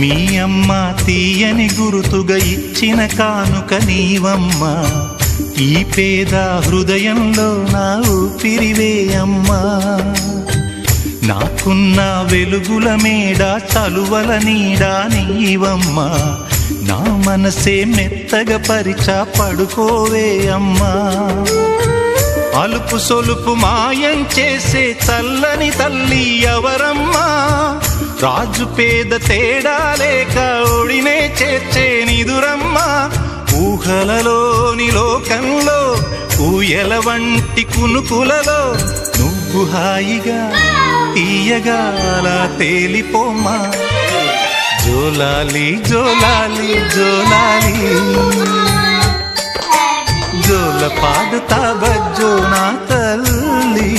మీ అమ్మ తీయని గురుతుగా ఇచ్చిన కానుక నీవమ్మా, ఈ పేద హృదయంలో నా ఊపిరివే అమ్మా. నాకున్న వెలుగుల మేడ చలువల నీడా నీవమ్మా, నా మనసే మెత్తగా పరిచా పడుకోవే అమ్మా. అలుపు సొలుపు మాయం చేసే చల్లని తల్లి ఎవరమ్మా, రాజు పేద తేడా లేక ఒడినే చేర్చే నిదురమ్మా. ఊహలలోని లోకంలో ఊయల వంటి కునుకులలో నువ్వు హాయిగా తీయగా అలా తేలిపోమా. జోలాలి జోలాలి జోలాలి, జోల పాడుతా బజ్జో నా తల్లి.